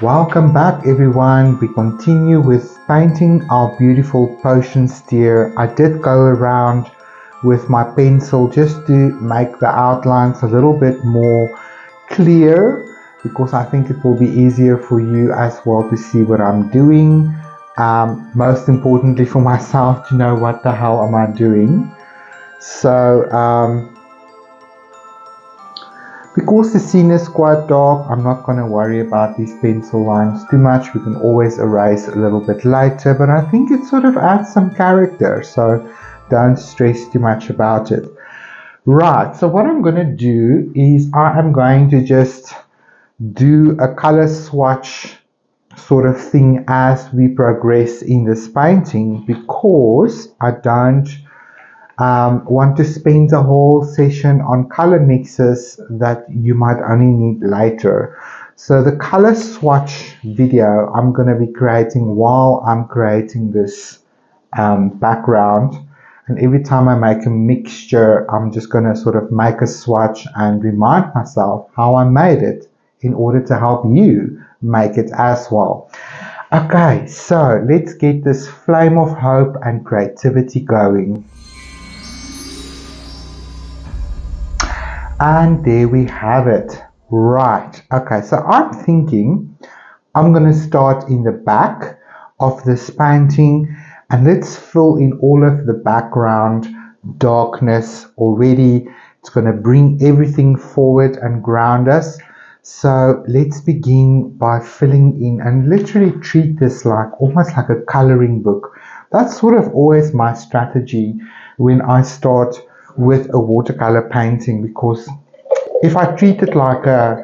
Welcome back everyone. We continue with painting our beautiful potions tier. I did go around with my pencil just to make the outlines a little bit more clear, because I think it will be easier for you as well to see what I'm doing. Most importantly for myself to know what the hell am I doing. So because the scene is quite dark, I'm not going to worry about these pencil lines too much. We can always erase a little bit later, but I think it sort of adds some character, so don't stress too much about it. Right, so what I'm going to do is I am going to just do a color swatch sort of thing as we progress in this painting, because I don't want to spend a whole session on color mixes that you might only need later. So the color swatch video I'm going to be creating while I'm creating this background, and every time I make a mixture I'm just going to sort of make a swatch and remind myself how I made it in order to help you make it as well. Okay, so let's get this flame of hope and creativity going. And there we have it. Right, okay, so I'm thinking I'm going to start in the back of this painting, and let's fill in all of the background darkness already. It's going to bring everything forward and ground us. So let's begin by filling in and literally treat this like almost like a coloring book. That's sort of always my strategy when I start with a watercolor painting, because if I treat it like a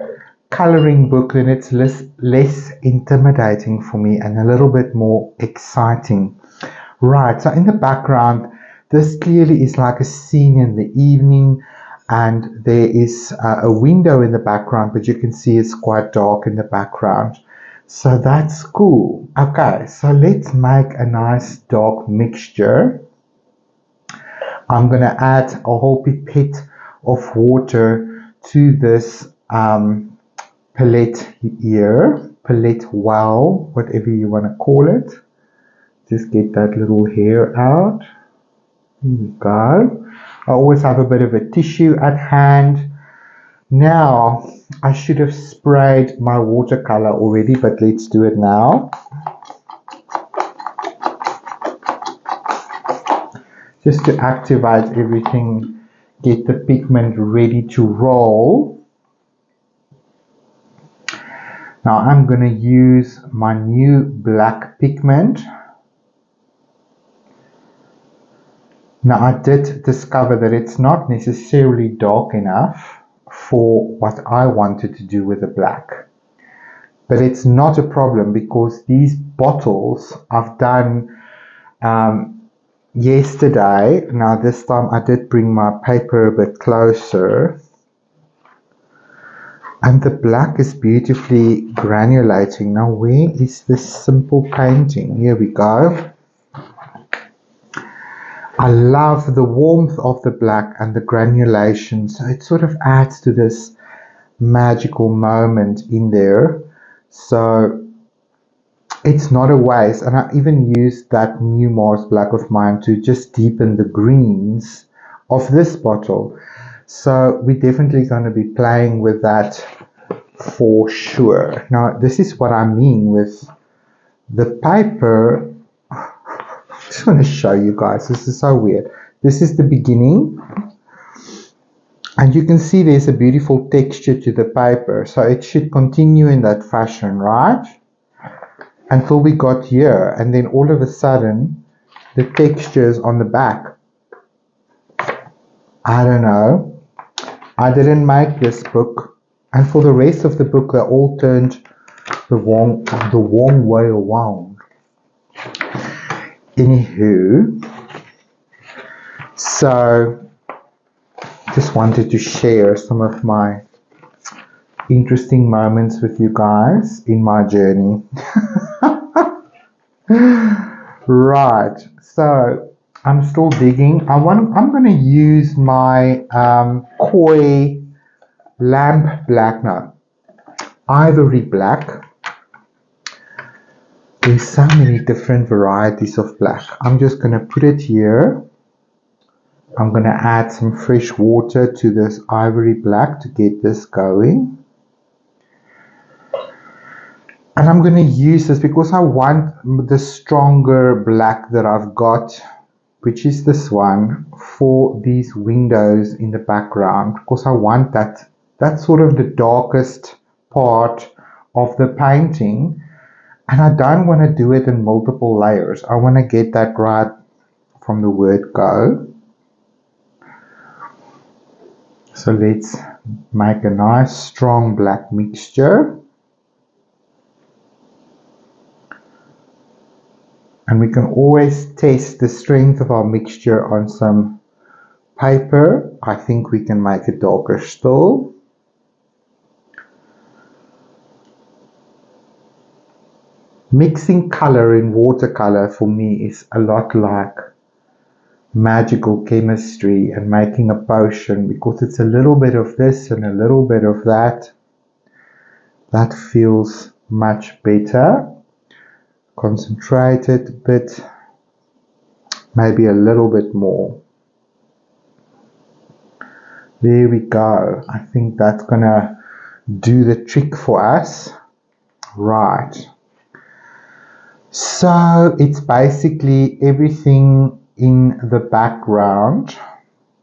coloring book, then it's less intimidating for me and a little bit more exciting. Right, so in the background, this clearly is like a scene in the evening, and there is a window in the background, but you can see it's quite dark in the background. So that's cool. Okay, so let's make a nice dark mixture. I'm going to add a whole pipette of water to this palette here, palette well, whatever you want to call it. Just get that little hair out. Here we go. I always have a bit of a tissue at hand. Now, I should have sprayed my watercolor already, but let's do it now. Just to activate everything, get the pigment ready to roll. Now I'm going to use my new black pigment. Now I did discover that it's not necessarily dark enough for what I wanted to do with the black. But it's not a problem, because these bottles I've done yesterday. Now this time I did bring my paper a bit closer, and the black is beautifully granulating. Now where is this simple painting? Here we go. I love the warmth of the black and the granulation, so it sort of adds to this magical moment in there. So it's not a waste, and I even used that new Mars black of mine to just deepen the greens of this bottle. So we're definitely going to be playing with that for sure. Now this is what I mean with the paper. I just want to show you guys, this is so weird. This is the beginning, and you can see there's a beautiful texture to the paper, so it should continue in that fashion, right? Until we got here, and then all of a sudden the textures on the back, I don't know, I didn't make this book, and for the rest of the book they all turned the wrong way around. Anywho, so just wanted to share some of my interesting moments with you guys in my journey. Right, so I'm still digging. I'm going to use my koi lamp black, no, ivory black, There's so many different varieties of black. I'm just going to put it here. I'm going to add some fresh water to this ivory black to get this going. And I'm going to use this because I want the stronger black that I've got, which is this one, for these windows in the background, because I want that's sort of the darkest part of the painting, and I don't want to do it in multiple layers. I want to get that right from the word go. So let's make a nice strong black mixture. And we can always test the strength of our mixture on some paper. I think we can make it darker still. Mixing color in watercolor for me is a lot like magical chemistry and making a potion, because it's a little bit of this and a little bit of that. That feels much better. Concentrated bit, maybe a little bit more. There we go. I think that's gonna do the trick for us. Right. So it's basically everything in the background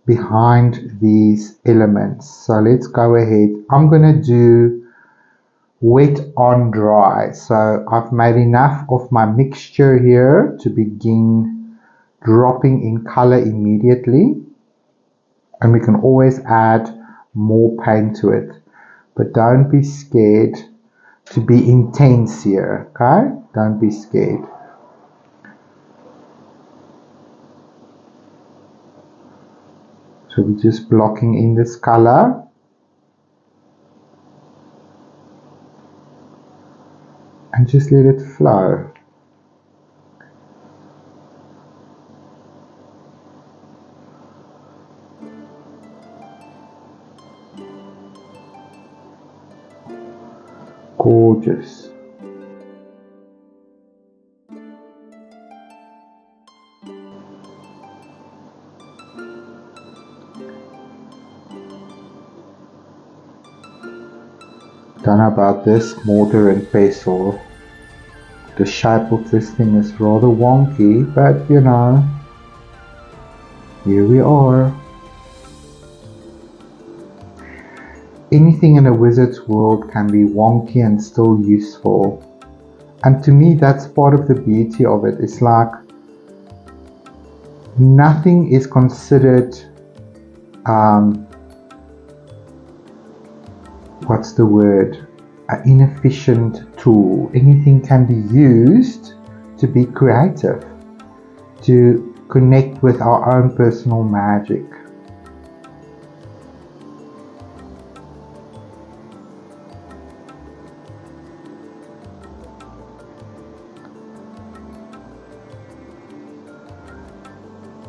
behind these elements. So let's go ahead. I'm gonna do wet on dry. So I've made enough of my mixture here to begin dropping in color immediately, and we can always add more paint to it, but don't be scared to be intense here, okay? Don't be scared. So we're just blocking in this color. And just let it flow. Gorgeous. Don't know about this mortar and pestle. The shape of this thing is rather wonky, but you know, here we are. Anything in a wizard's world can be wonky and still useful. And to me, that's part of the beauty of it. It's like nothing is considered, what's the word? An inefficient tool. Anything can be used to be creative, to connect with our own personal magic.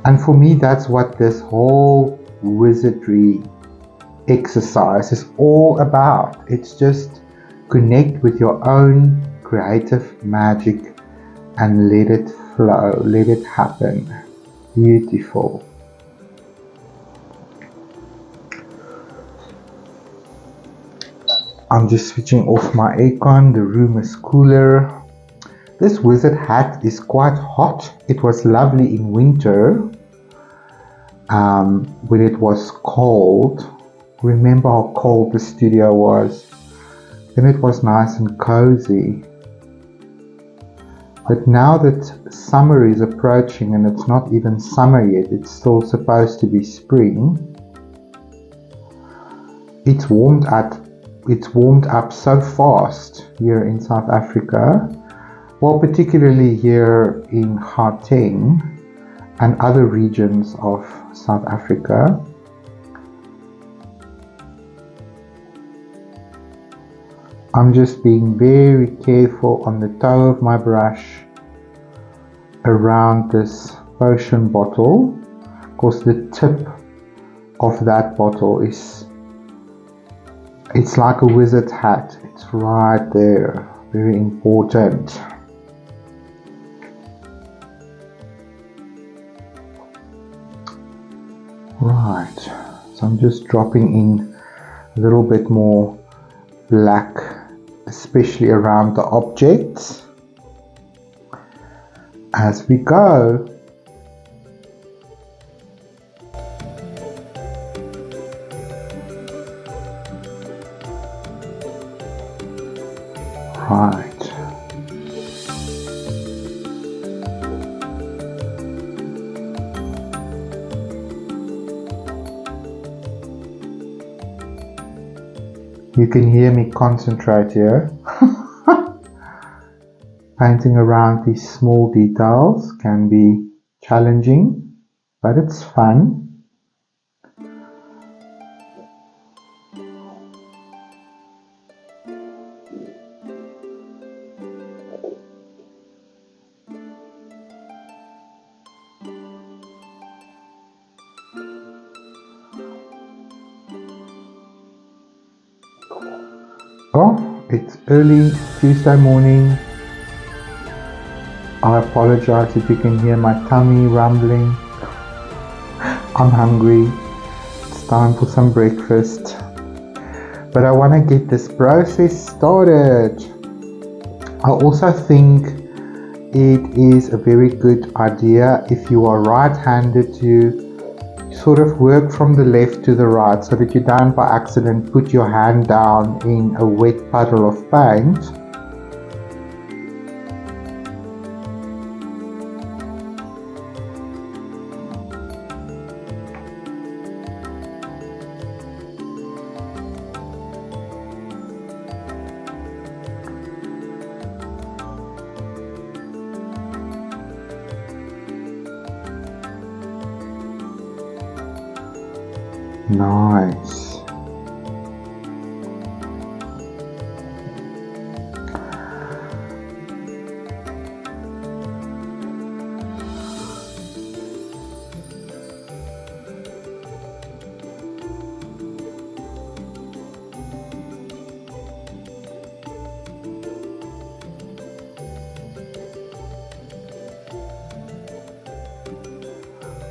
And for me, that's what this whole wizardry exercise is all about. It's just connect with your own creative magic and let it flow, let it happen. Beautiful. I'm just switching off my aircon, the room is cooler. This wizard hat is quite hot. It was lovely in winter when it was cold. Remember how cold the studio was? Then it was nice and cozy. But now that summer is approaching and it's not even summer yet, it's still supposed to be spring, it's warmed up so fast here in South Africa. Well, particularly here in Gauteng and other regions of South Africa. I'm just being very careful on the toe of my brush around this potion bottle, because the tip of that bottle it's like a wizard's hat. It's right there, very important. Right, so I'm just dropping in a little bit more black, especially around the objects as we go. Right. You can hear me concentrate here. Painting around these small details can be challenging, but it's fun. Oh, it's early Tuesday morning. I apologize if you can hear my tummy rumbling. I'm hungry. It's time for some breakfast. But I want to get this process started. I also think it is a very good idea if you are right-handed to sort of work from the left to the right so that you don't by accident put your hand down in a wet puddle of paint. Nice.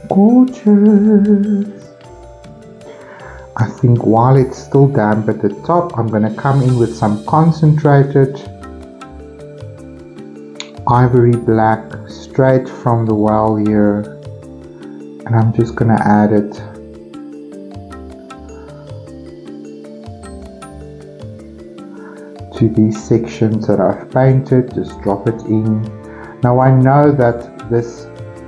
Gorgeous. I think while it's still damp at the top, I'm going to come in with some concentrated ivory black straight from the well here, and I'm just going to add it to these sections that I've painted. Just drop it in. Now I know that this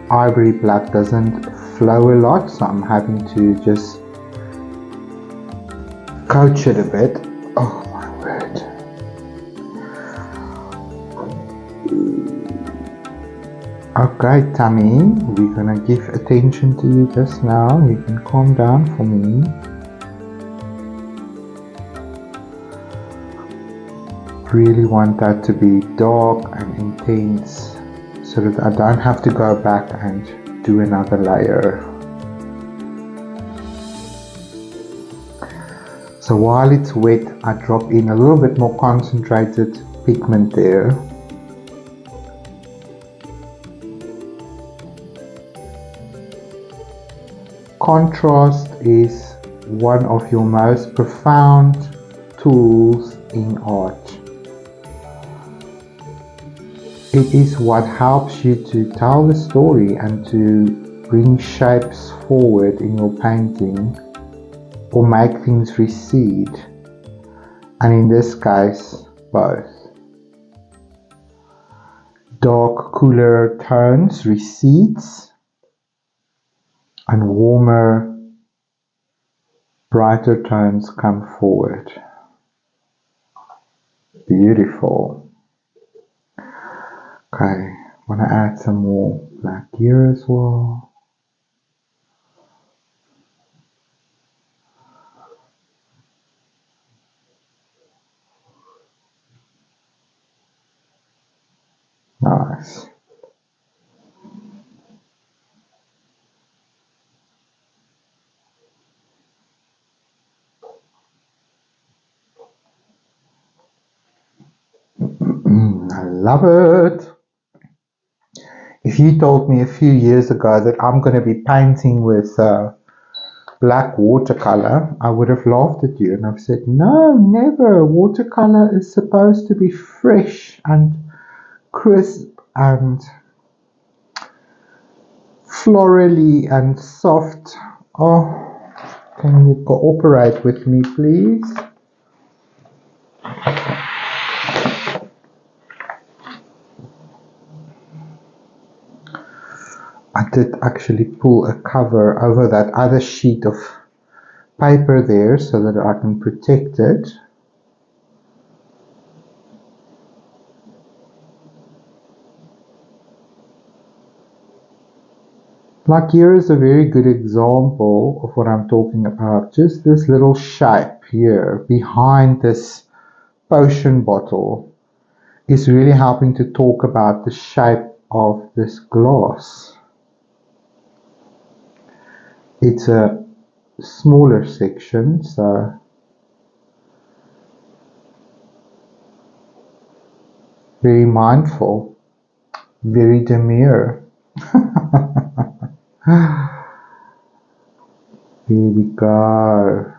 ivory black doesn't flow a lot, so I'm having to just coach it a bit. Oh my word. Okay, Tammy, we're gonna give attention to you just now. You can calm down for me. Really want that to be dark and intense so that I don't have to go back and do another layer. So while it's wet, I drop in a little bit more concentrated pigment there. Contrast is one of your most profound tools in art. It is what helps you to tell the story and to bring shapes forward in your painting, or make things recede, and in this case both. Dark, cooler tones recedes, and warmer, brighter tones come forward. Beautiful. Okay, I want to add some more black here as well. Nice. I love it. If you told me a few years ago that I'm going to be painting with black watercolor, I would have laughed at you and I've said, no, never. Watercolor is supposed to be fresh and crisp and florally and soft. Oh, can you cooperate with me, please? I did actually pull a cover over that other sheet of paper there so that I can protect it. Like here is a very good example of what I'm talking about. Just this little shape here behind this potion bottle is really helping to talk about the shape of this glass. It's a smaller section, so very mindful, very demure. Here we go.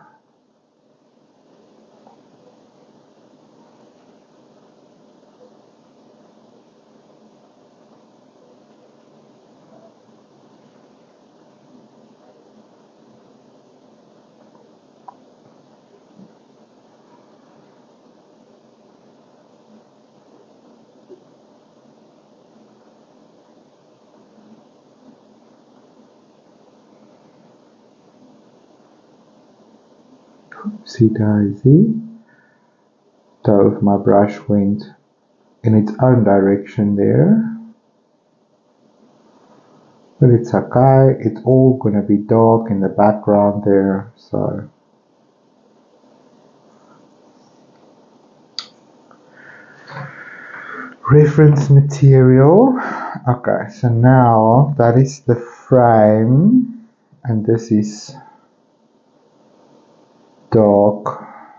Oopsie daisy. Toe of my brush went in its own direction there. But it's okay, it's all gonna be dark in the background there, so. Reference material. Okay, so now that is the frame, and this is dark-ish,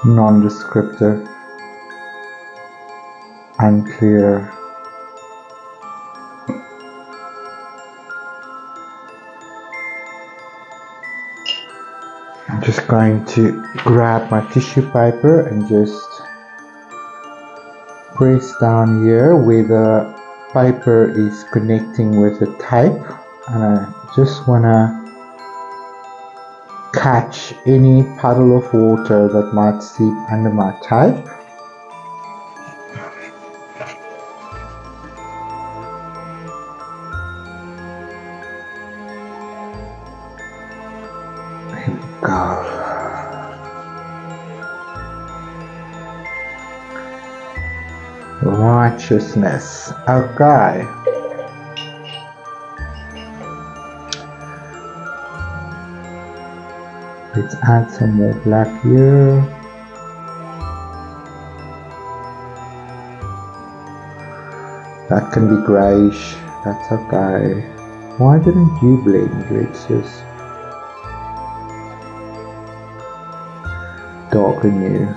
non-descriptive, unclear. I'm just going to grab my tissue paper and just press down here where the paper is connecting with the tape, and I just want to catch any puddle of water that might seep under my tape. Here we go. Righteousness. Okay. Let's add some more black here. That can be greyish. That's okay. Why didn't you blend? Let's just darken you.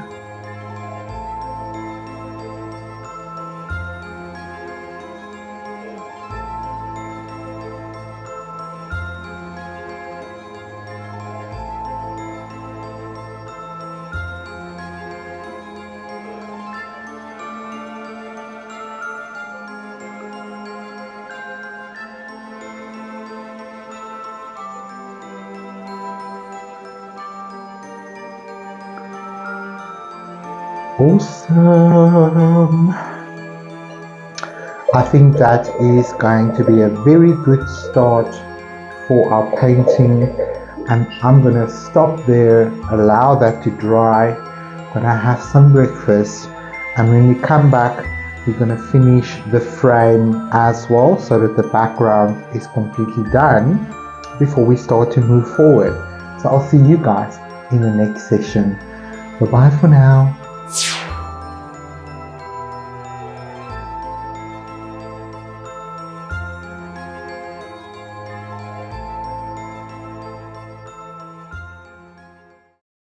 Awesome. I think that is going to be a very good start for our painting, and I'm going to stop there, allow that to dry. I'm going to have some breakfast, and when we come back we're going to finish the frame as well so that the background is completely done before we start to move forward. So I'll see you guys in the next session. Bye bye for now.